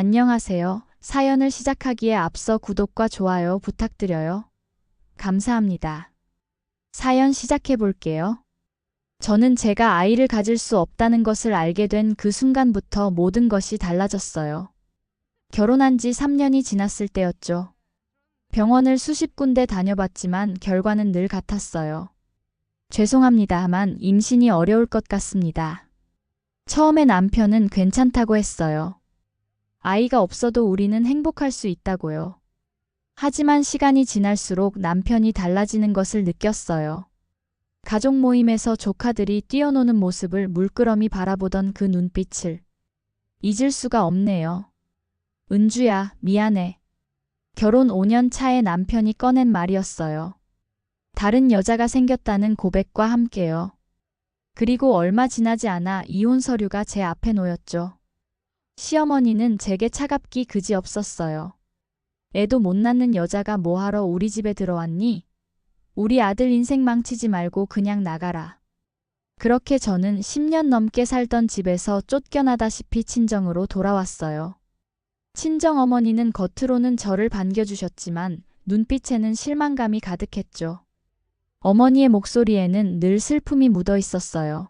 안녕하세요. 사연을 시작하기에 앞서 구독과 좋아요 부탁드려요. 감사합니다. 사연 시작해 볼게요. 저는 제가 아이를 가질 수 없다는 것을 알게 된 그 순간부터 모든 것이 달라졌어요. 결혼한 지 3년이 지났을 때였죠. 병원을 수십 군데 다녀봤지만 결과는 늘 같았어요. 죄송합니다만 임신이 어려울 것 같습니다. 처음에 남편은 괜찮다고 했어요. 아이가 없어도 우리는 행복할 수 있다고요. 하지만 시간이 지날수록 남편이 달라지는 것을 느꼈어요. 가족 모임에서 조카들이 뛰어노는 모습을 물끄러미 바라보던 그 눈빛을 잊을 수가 없네요. 은주야, 미안해. 결혼 5년 차에 남편이 꺼낸 말이었어요. 다른 여자가 생겼다는 고백과 함께요. 그리고 얼마 지나지 않아 이혼 서류가 제 앞에 놓였죠. 시어머니는 제게 차갑기 그지없었어요. 애도 못 낳는 여자가 뭐하러 우리 집에 들어왔니? 우리 아들 인생 망치지 말고 그냥 나가라. 그렇게 저는 10년 넘게 살던 집에서 쫓겨나다시피 친정으로 돌아왔어요. 친정어머니는 겉으로는 저를 반겨주셨지만 눈빛에는 실망감이 가득했죠. 어머니의 목소리에는 늘 슬픔이 묻어 있었어요.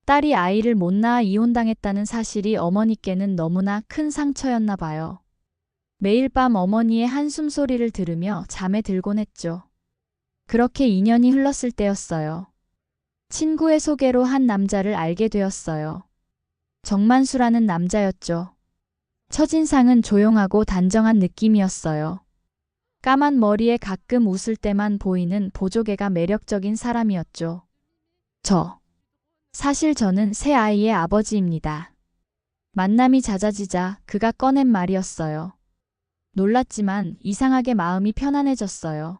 딸이 아이를 못 낳아 이혼당했다는 사실이 어머니께는 너무나 큰 상처였나 봐요. 매일 밤 어머니의 한숨 소리를 들으며 잠에 들곤 했죠. 그렇게 2년이 흘렀을 때였어요. 친구의 소개로 한 남자를 알게 되었어요. 정만수라는 남자였죠. 첫인상은 조용하고 단정한 느낌이었어요. 까만 머리에 가끔 웃을 때만 보이는 보조개가 매력적인 사람이었죠. 사실 저는 새 아이의 아버지입니다. 만남이 잦아지자 그가 꺼낸 말이었어요. 놀랐지만 이상하게 마음이 편안해졌어요.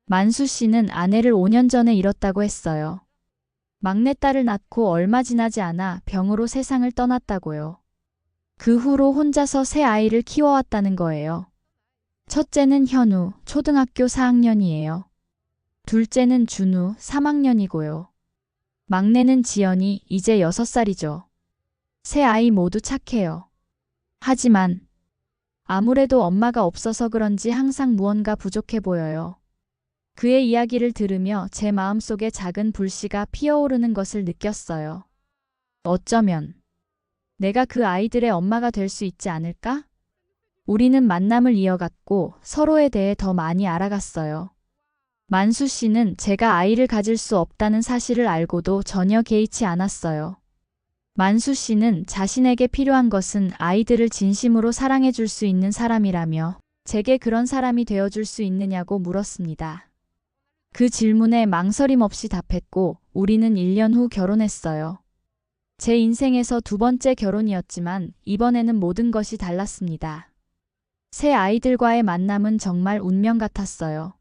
만수 씨는 아내를 5년 전에 잃었다고 했어요. 막내딸을 낳고 얼마 지나지 않아 병으로 세상을 떠났다고요. 그 후로 혼자서 새 아이를 키워왔다는 거예요. 첫째는 현우, 초등학교 4학년이에요. 둘째는 준우, 3학년이고요. 막내는 지연이, 이제 6살이죠. 세 아이 모두 착해요. 하지만 아무래도 엄마가 없어서 그런지 항상 무언가 부족해 보여요. 그의 이야기를 들으며 제 마음속에 작은 불씨가 피어오르는 것을 느꼈어요. 어쩌면 내가 그 아이들의 엄마가 될 수 있지 않을까? 우리는 만남을 이어갔고 서로에 대해 더 많이 알아갔어요. 만수 씨는 제가 아이를 가질 수 없다는 사실을 알고도 전혀 개의치 않았어요. 만수 씨는 자신에게 필요한 것은 아이들을 진심으로 사랑해 줄 수 있는 사람이라며 제게 그런 사람이 되어줄 수 있느냐고 물었습니다. 그 질문에 망설임 없이 답했고 우리는 1년 후 결혼했어요. 제 인생에서 두 번째 결혼이었지만 이번에는 모든 것이 달랐습니다. 새 아이들과의 만남은 정말 운명 같았어요.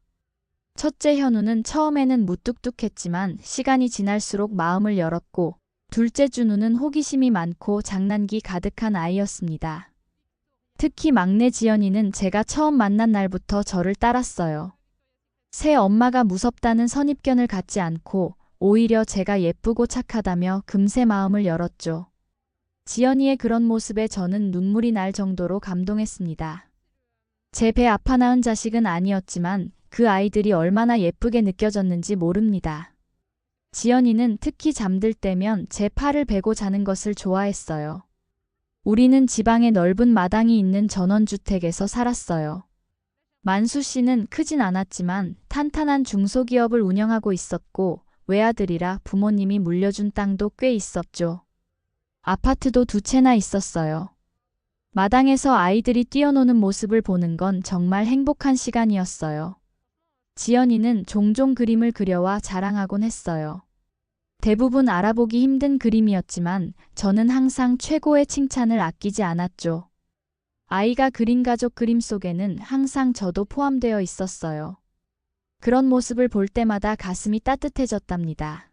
첫째 현우는 처음에는 무뚝뚝했지만 시간이 지날수록 마음을 열었고 둘째 준우는 호기심이 많고 장난기 가득한 아이였습니다. 특히 막내 지연이는 제가 처음 만난 날부터 저를 따랐어요. 새 엄마가 무섭다는 선입견을 갖지 않고 오히려 제가 예쁘고 착하다며 금세 마음을 열었죠. 지연이의 그런 모습에 저는 눈물이 날 정도로 감동했습니다. 제 배 아파 낳은 자식은 아니었지만 그 아이들이 얼마나 예쁘게 느껴졌는지 모릅니다. 지연이는 특히 잠들 때면 제 팔을 베고 자는 것을 좋아했어요. 우리는 지방에 넓은 마당이 있는 전원주택에서 살았어요. 만수 씨는 크진 않았지만 탄탄한 중소기업을 운영하고 있었고 외아들이라 부모님이 물려준 땅도 꽤 있었죠. 아파트도 2채나 있었어요. 마당에서 아이들이 뛰어노는 모습을 보는 건 정말 행복한 시간이었어요. 지연이는 종종 그림을 그려와 자랑하곤 했어요. 대부분 알아보기 힘든 그림이었지만 저는 항상 최고의 칭찬을 아끼지 않았죠. 아이가 그린 가족 그림 속에는 항상 저도 포함되어 있었어요. 그런 모습을 볼 때마다 가슴이 따뜻해졌답니다.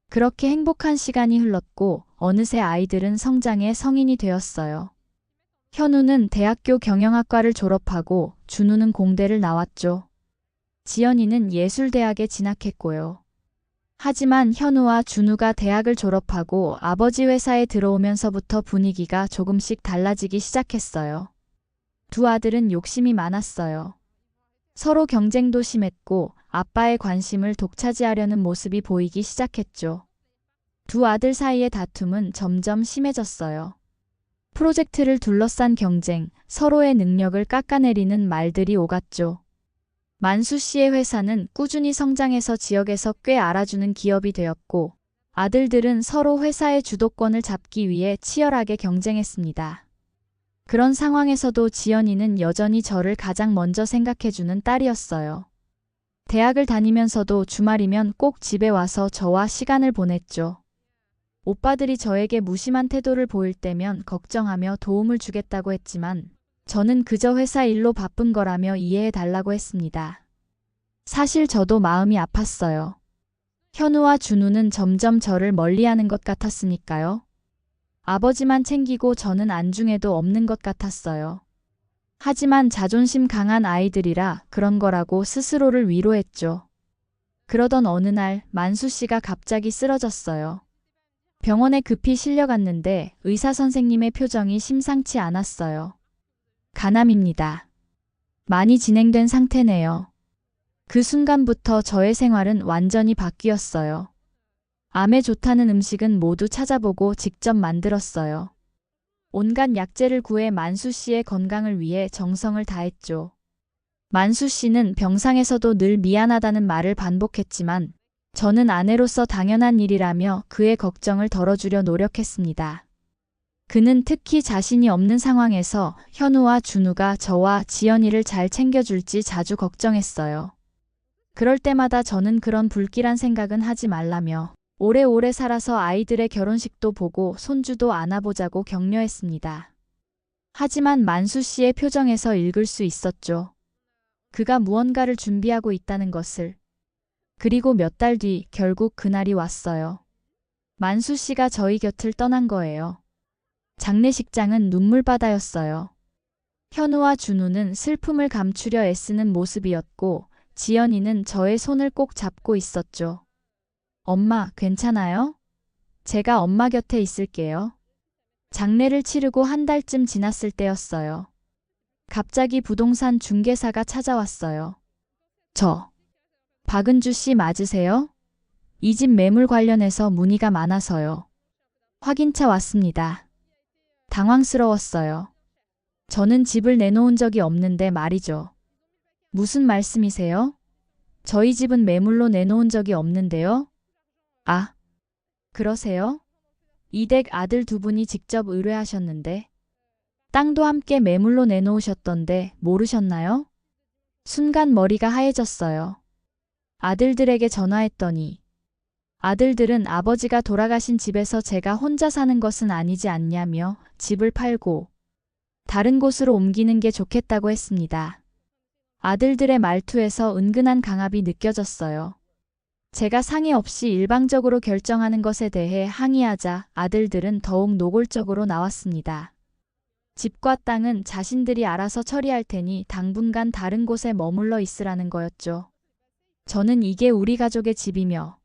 그렇게 행복한 시간이 흘렀고 어느새 아이들은 성장해 성인이 되었어요. 현우는 대학교 경영학과를 졸업하고 준우는 공대를 나왔죠. 지연이는 예술대학에 진학했고요. 하지만 현우와 준우가 대학을 졸업하고 아버지 회사에 들어오면서부터 분위기가 조금씩 달라지기 시작했어요. 두 아들은 욕심이 많았어요. 서로 경쟁도 심했고 아빠의 관심을 독차지하려는 모습이 보이기 시작했죠. 두 아들 사이의 다툼은 점점 심해졌어요. 프로젝트를 둘러싼 경쟁, 서로의 능력을 깎아내리는 말들이 오갔죠. 만수 씨의 회사는 꾸준히 성장해서 지역에서 꽤 알아주는 기업이 되었고, 아들들은 서로 회사의 주도권을 잡기 위해 치열하게 경쟁했습니다. 그런 상황에서도 지연이는 여전히 저를 가장 먼저 생각해주는 딸이었어요. 대학을 다니면서도 주말이면 꼭 집에 와서 저와 시간을 보냈죠. 오빠들이 저에게 무심한 태도를 보일 때면 걱정하며 도움을 주겠다고 했지만 저는 그저 회사 일로 바쁜 거라며 이해해 달라고 했습니다. 사실 저도 마음이 아팠어요. 현우와 준우는 점점 저를 멀리하는 것 같았으니까요. 아버지만 챙기고 저는 안중에도 없는 것 같았어요. 하지만 자존심 강한 아이들이라 그런 거라고 스스로를 위로했죠. 그러던 어느 날 만수 씨가 갑자기 쓰러졌어요. 병원에 급히 실려갔는데 의사 선생님의 표정이 심상치 않았어요. 간암입니다. 많이 진행된 상태네요. 그 순간부터 저의 생활은 완전히 바뀌었어요. 암에 좋다는 음식은 모두 찾아보고 직접 만들었어요. 온갖 약재를 구해 만수 씨의 건강을 위해 정성을 다했죠. 만수 씨는 병상에서도 늘 미안하다는 말을 반복했지만 저는 아내로서 당연한 일이라며 그의 걱정을 덜어주려 노력했습니다. 그는 특히 자신이 없는 상황에서 현우와 준우가 저와 지연이를 잘 챙겨줄지 자주 걱정했어요. 그럴 때마다 저는 그런 불길한 생각은 하지 말라며 오래오래 살아서 아이들의 결혼식도 보고 손주도 안아보자고 격려했습니다. 하지만 만수 씨의 표정에서 읽을 수 있었죠. 그가 무언가를 준비하고 있다는 것을. 그리고 몇 달 뒤 결국 그날이 왔어요. 만수 씨가 저희 곁을 떠난 거예요. 장례식장은 눈물바다였어요. 현우와 준우는 슬픔을 감추려 애쓰는 모습이었고 지연이는 저의 손을 꼭 잡고 있었죠. 엄마, 괜찮아요? 제가 엄마 곁에 있을게요. 장례를 치르고 한 달쯤 지났을 때였어요. 갑자기 부동산 중개사가 찾아왔어요. 박은주 씨 맞으세요? 이 집 매물 관련해서 문의가 많아서요. 확인차 왔습니다. 당황스러웠어요. 저는 집을 내놓은 적이 없는데 말이죠. 무슨 말씀이세요? 저희 집은 매물로 내놓은 적이 없는데요. 아, 그러세요? 이 댁 아들 두 분이 직접 의뢰하셨는데 땅도 함께 매물로 내놓으셨던데 모르셨나요? 순간 머리가 하얘졌어요. 아들들에게 전화했더니 아들들은 아버지가 돌아가신 집에서 제가 혼자 사는 것은 아니지 않냐며 집을 팔고 다른 곳으로 옮기는 게 좋겠다고 했습니다. 아들들의 말투에서 은근한 강압이 느껴졌어요. 제가 상의 없이 일방적으로 결정하는 것에 대해 항의하자 아들들은 더욱 노골적으로 나왔습니다. 집과 땅은 자신들이 알아서 처리할 테니 당분간 다른 곳에 머물러 있으라는 거였죠. 저는 이게 우리 가족의 집이며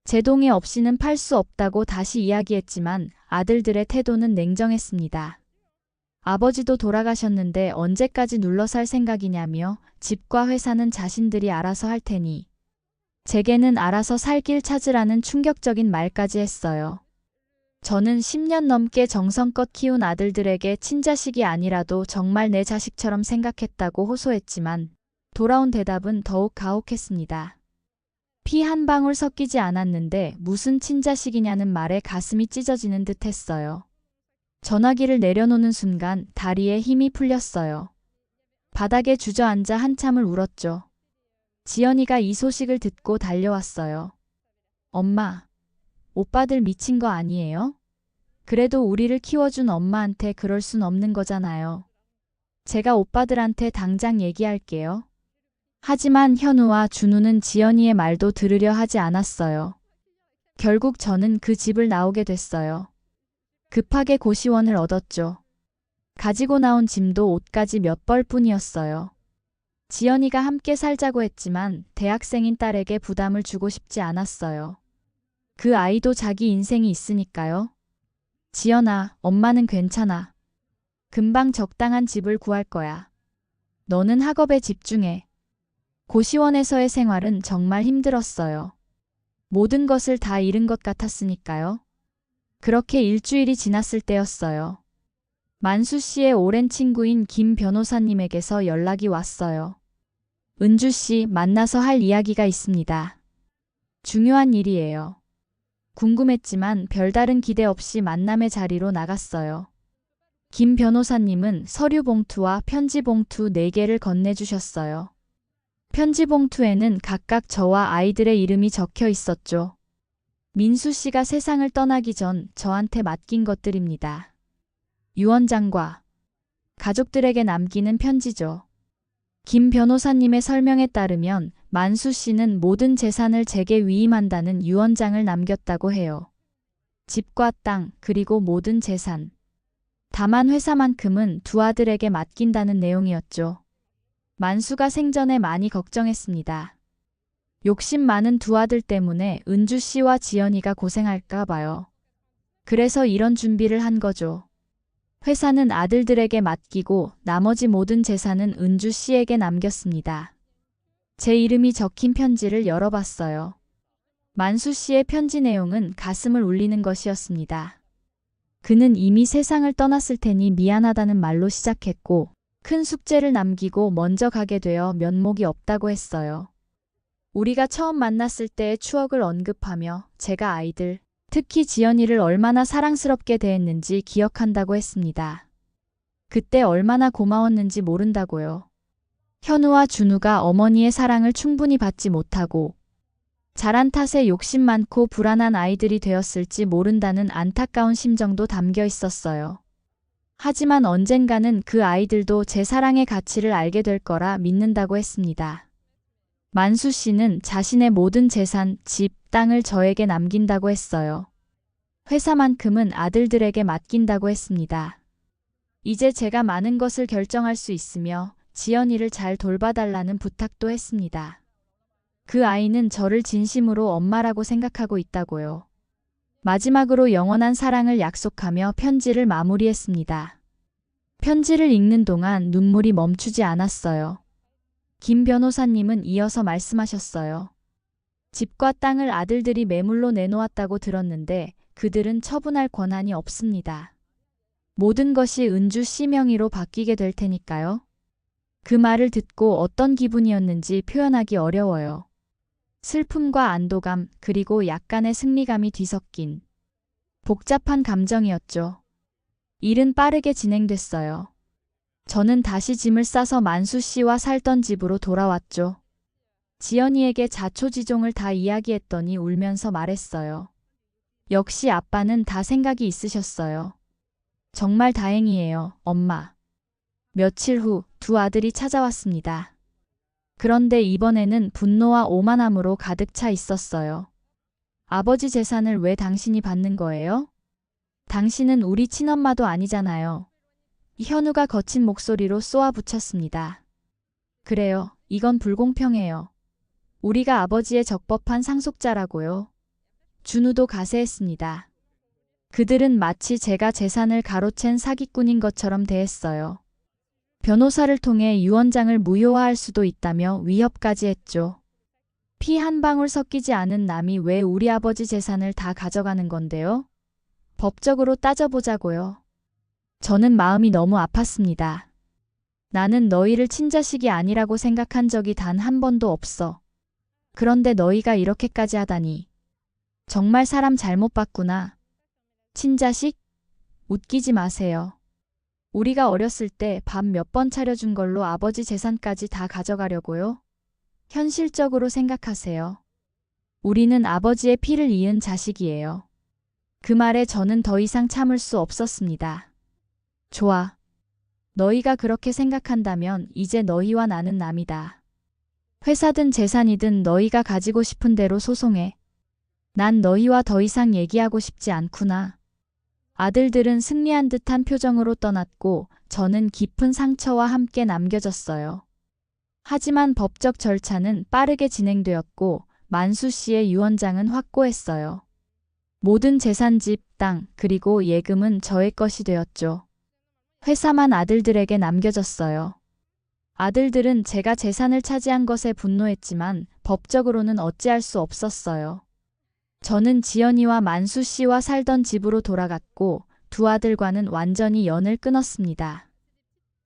제 동의 없이는 팔 수 없다고 다시 이야기했지만 아들들의 태도는 냉정했습니다. 아버지도 돌아가셨는데 언제까지 눌러 살 생각이냐며 집과 회사는 자신들이 알아서 할 테니 제게는 알아서 살 길 찾으라는 충격적인 말까지 했어요. 저는 10년 넘게 정성껏 키운 아들들에게 친자식이 아니라도 정말 내 자식처럼 생각했다고 호소했지만 돌아온 대답은 더욱 가혹했습니다. 피 한 방울 섞이지 않았는데 무슨 친자식이냐는 말에 가슴이 찢어지는 듯 했어요. 전화기를 내려놓는 순간 다리에 힘이 풀렸어요. 바닥에 주저앉아 한참을 울었죠. 지연이가 이 소식을 듣고 달려왔어요. 엄마, 오빠들 미친 거 아니에요? 그래도 우리를 키워준 엄마한테 그럴 순 없는 거잖아요. 제가 오빠들한테 당장 얘기할게요. 하지만 현우와 준우는 지연이의 말도 들으려 하지 않았어요. 결국 저는 그 집을 나오게 됐어요. 급하게 고시원을 얻었죠. 가지고 나온 짐도 옷까지 몇 벌뿐이었어요. 지연이가 함께 살자고 했지만 대학생인 딸에게 부담을 주고 싶지 않았어요. 그 아이도 자기 인생이 있으니까요. 지연아, 엄마는 괜찮아. 금방 적당한 집을 구할 거야. 너는 학업에 집중해. 고시원에서의 생활은 정말 힘들었어요. 모든 것을 다 잃은 것 같았으니까요. 그렇게 일주일이 지났을 때였어요. 만수 씨의 오랜 친구인 김 변호사님에게서 연락이 왔어요. 은주 씨, 만나서 할 이야기가 있습니다. 중요한 일이에요. 궁금했지만 별다른 기대 없이 만남의 자리로 나갔어요. 김 변호사님은 서류 봉투와 편지 봉투 4개를 건네주셨어요. 편지 봉투에는 각각 저와 아이들의 이름이 적혀 있었죠. 민수 씨가 세상을 떠나기 전 저한테 맡긴 것들입니다. 유언장과 가족들에게 남기는 편지죠. 김 변호사님의 설명에 따르면 만수 씨는 모든 재산을 제게 위임한다는 유언장을 남겼다고 해요. 집과 땅, 그리고 모든 재산. 다만 회사만큼은 두 아들에게 맡긴다는 내용이었죠. 만수가 생전에 많이 걱정했습니다. 욕심 많은 두 아들 때문에 은주 씨와 지연이가 고생할까 봐요. 그래서 이런 준비를 한 거죠. 회사는 아들들에게 맡기고 나머지 모든 재산은 은주 씨에게 남겼습니다. 제 이름이 적힌 편지를 열어봤어요. 만수 씨의 편지 내용은 가슴을 울리는 것이었습니다. 그는 이미 세상을 떠났을 테니 미안하다는 말로 시작했고 큰 숙제를 남기고 먼저 가게 되어 면목이 없다고 했어요. 우리가 처음 만났을 때의 추억을 언급하며 제가 아이들, 특히 지연이를 얼마나 사랑스럽게 대했는지 기억한다고 했습니다. 그때 얼마나 고마웠는지 모른다고요. 현우와 준우가 어머니의 사랑을 충분히 받지 못하고 자란 탓에 욕심 많고 불안한 아이들이 되었을지 모른다는 안타까운 심정도 담겨 있었어요. 하지만 언젠가는 그 아이들도 제 사랑의 가치를 알게 될 거라 믿는다고 했습니다. 만수 씨는 자신의 모든 재산, 집, 땅을 저에게 남긴다고 했어요. 회사만큼은 아들들에게 맡긴다고 했습니다. 이제 제가 많은 것을 결정할 수 있으며 지연이를 잘 돌봐달라는 부탁도 했습니다. 그 아이는 저를 진심으로 엄마라고 생각하고 있다고요. 마지막으로 영원한 사랑을 약속하며 편지를 마무리했습니다. 편지를 읽는 동안 눈물이 멈추지 않았어요. 김 변호사님은 이어서 말씀하셨어요. 집과 땅을 아들들이 매물로 내놓았다고 들었는데 그들은 처분할 권한이 없습니다. 모든 것이 은주 씨 명의로 바뀌게 될 테니까요. 그 말을 듣고 어떤 기분이었는지 표현하기 어려워요. 슬픔과 안도감, 그리고 약간의 승리감이 뒤섞인 복잡한 감정이었죠. 일은 빠르게 진행됐어요. 저는 다시 짐을 싸서 만수 씨와 살던 집으로 돌아왔죠. 지연이에게 자초지종을 다 이야기했더니 울면서 말했어요. 역시 아빠는 다 생각이 있으셨어요. 정말 다행이에요, 엄마. 며칠 후 두 아들이 찾아왔습니다. 그런데 이번에는 분노와 오만함으로 가득 차 있었어요. 아버지 재산을 왜 당신이 받는 거예요? 당신은 우리 친엄마도 아니잖아요. 현우가 거친 목소리로 쏘아붙였습니다. 그래요, 이건 불공평해요. 우리가 아버지의 적법한 상속자라고요. 준우도 가세했습니다. 그들은 마치 제가 재산을 가로챈 사기꾼인 것처럼 대했어요. 변호사를 통해 유언장을 무효화할 수도 있다며 위협까지 했죠. 피 한 방울 섞이지 않은 남이 왜 우리 아버지 재산을 다 가져가는 건데요? 법적으로 따져보자고요. 저는 마음이 너무 아팠습니다. 나는 너희를 친자식이 아니라고 생각한 적이 단 한 번도 없어. 그런데 너희가 이렇게까지 하다니. 정말 사람 잘못 봤구나. 친자식? 웃기지 마세요. 우리가 어렸을 때 밥 몇 번 차려준 걸로 아버지 재산까지 다 가져가려고요? 현실적으로 생각하세요. 우리는 아버지의 피를 이은 자식이에요. 그 말에 저는 더 이상 참을 수 없었습니다. 좋아. 너희가 그렇게 생각한다면 이제 너희와 나는 남이다. 회사든 재산이든 너희가 가지고 싶은 대로 소송해. 난 너희와 더 이상 얘기하고 싶지 않구나. 아들들은 승리한 듯한 표정으로 떠났고 저는 깊은 상처와 함께 남겨졌어요. 하지만 법적 절차는 빠르게 진행되었고 만수 씨의 유언장은 확고했어요. 모든 재산, 집, 땅, 그리고 예금은 저의 것이 되었죠. 회사만 아들들에게 남겨졌어요. 아들들은 제가 재산을 차지한 것에 분노했지만 법적으로는 어찌할 수 없었어요. 저는 지연이와 만수 씨와 살던 집으로 돌아갔고 두 아들과는 완전히 연을 끊었습니다.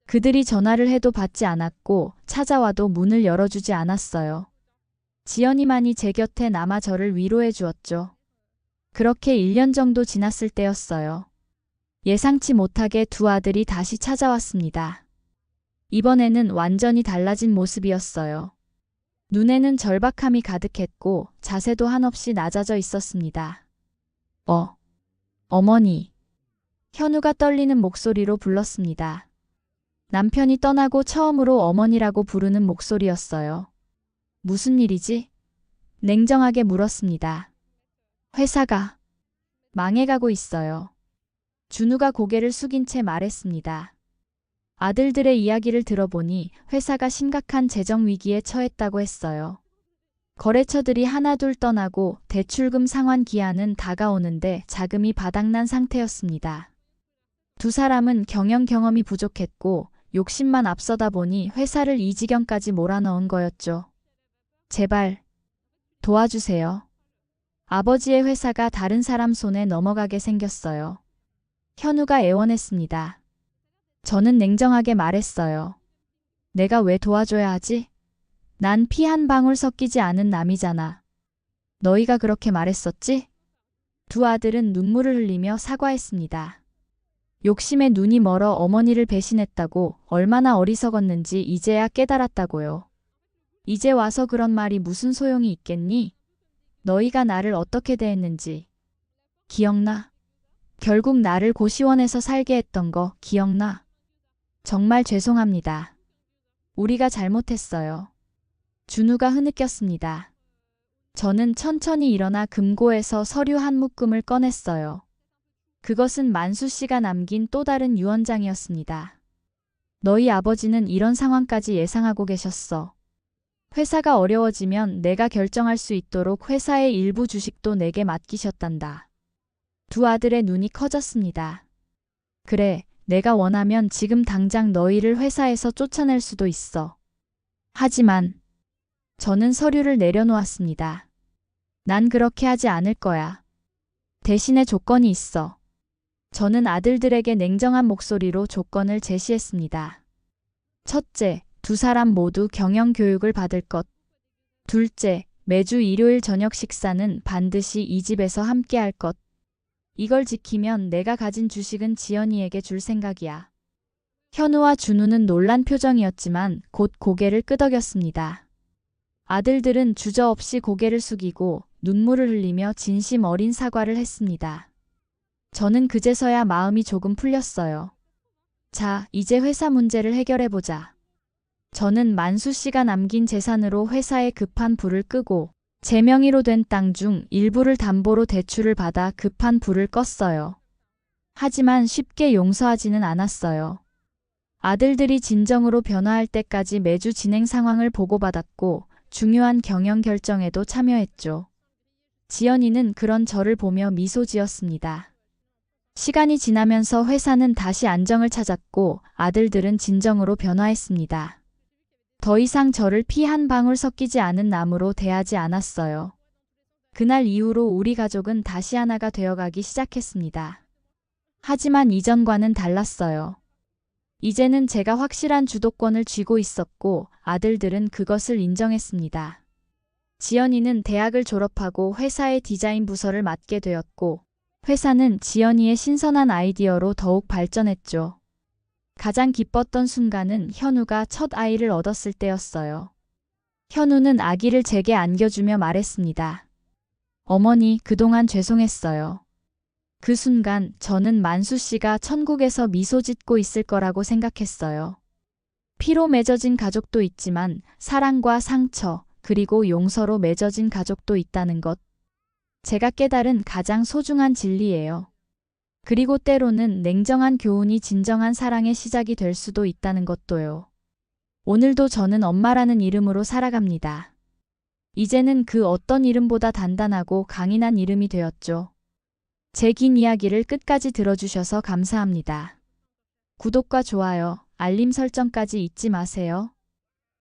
그들이 전화를 해도 받지 않았고 찾아와도 문을 열어주지 않았어요. 지연이만이 제 곁에 남아 저를 위로해 주었죠. 그렇게 1년 정도 지났을 때였어요. 예상치 못하게 두 아들이 다시 찾아왔습니다. 이번에는 완전히 달라진 모습이었어요. 눈에는 절박함이 가득했고 자세도 한없이 낮아져 있었습니다. 어머니. 현우가 떨리는 목소리로 불렀습니다. 남편이 떠나고 처음으로 어머니라고 부르는 목소리였어요. 무슨 일이지? 냉정하게 물었습니다. 회사가 망해가고 있어요. 준우가 고개를 숙인 채 말했습니다. 아들들의 이야기를 들어보니 회사가 심각한 재정 위기에 처했다고 했어요. 거래처들이 하나둘 떠나고 대출금 상환 기한은 다가오는데 자금이 바닥난 상태였습니다. 두 사람은 경영 경험이 부족했고 욕심만 앞서다 보니 회사를 이 지경까지 몰아넣은 거였죠. 제발 도와주세요. 아버지의 회사가 다른 사람 손에 넘어가게 생겼어요. 현우가 애원했습니다. 저는 냉정하게 말했어요. 내가 왜 도와줘야 하지? 난 피 한 방울 섞이지 않은 남이잖아. 너희가 그렇게 말했었지? 두 아들은 눈물을 흘리며 사과했습니다. 욕심에 눈이 멀어 어머니를 배신했다고 얼마나 어리석었는지 이제야 깨달았다고요. 이제 와서 그런 말이 무슨 소용이 있겠니? 너희가 나를 어떻게 대했는지 기억나? 결국 나를 고시원에서 살게 했던 거 기억나? 정말 죄송합니다. 우리가 잘못했어요. 준우가 흐느꼈습니다. 저는 천천히 일어나 금고에서 서류 한 묶음을 꺼냈어요. 그것은 만수 씨가 남긴 또 다른 유언장이었습니다. 너희 아버지는 이런 상황까지 예상하고 계셨어. 회사가 어려워지면 내가 결정할 수 있도록 회사의 일부 주식도 내게 맡기셨단다. 두 아들의 눈이 커졌습니다. 그래, 내가 원하면 지금 당장 너희를 회사에서 쫓아낼 수도 있어. 하지만 저는 서류를 내려놓았습니다. 난 그렇게 하지 않을 거야. 대신에 조건이 있어. 저는 아들들에게 냉정한 목소리로 조건을 제시했습니다. 첫째, 두 사람 모두 경영 교육을 받을 것. 둘째, 매주 일요일 저녁 식사는 반드시 이 집에서 함께 할 것. 이걸 지키면 내가 가진 주식은 지연이에게 줄 생각이야. 현우와 준우는 놀란 표정이었지만 곧 고개를 끄덕였습니다. 아들들은 주저없이 고개를 숙이고 눈물을 흘리며 진심 어린 사과를 했습니다. 저는 그제서야 마음이 조금 풀렸어요. 자, 이제 회사 문제를 해결해보자. 저는 만수 씨가 남긴 재산으로 회사의 급한 불을 끄고 제 명의로 된 땅 중 일부를 담보로 대출을 받아 급한 불을 껐어요. 하지만 쉽게 용서하지는 않았어요. 아들들이 진정으로 변화할 때까지 매주 진행 상황을 보고받았고 중요한 경영 결정에도 참여했죠. 지연이는 그런 저를 보며 미소 지었습니다. 시간이 지나면서 회사는 다시 안정을 찾았고 아들들은 진정으로 변화했습니다. 더 이상 저를 피 한 방울 섞이지 않은 남으로 대하지 않았어요. 그날 이후로 우리 가족은 다시 하나가 되어가기 시작했습니다. 하지만 이전과는 달랐어요. 이제는 제가 확실한 주도권을 쥐고 있었고 아들들은 그것을 인정했습니다. 지연이는 대학을 졸업하고 회사의 디자인 부서를 맡게 되었고 회사는 지연이의 신선한 아이디어로 더욱 발전했죠. 가장 기뻤던 순간은 현우가 첫 아이를 얻었을 때였어요. 현우는 아기를 제게 안겨주며 말했습니다. 어머니, 그동안 죄송했어요. 그 순간 저는 만수 씨가 천국에서 미소 짓고 있을 거라고 생각했어요. 피로 맺어진 가족도 있지만 사랑과 상처, 그리고 용서로 맺어진 가족도 있다는 것. 제가 깨달은 가장 소중한 진리예요. 그리고 때로는 냉정한 교훈이 진정한 사랑의 시작이 될 수도 있다는 것도요. 오늘도 저는 엄마라는 이름으로 살아갑니다. 이제는 그 어떤 이름보다 단단하고 강인한 이름이 되었죠. 제 긴 이야기를 끝까지 들어주셔서 감사합니다. 구독과 좋아요, 알림 설정까지 잊지 마세요.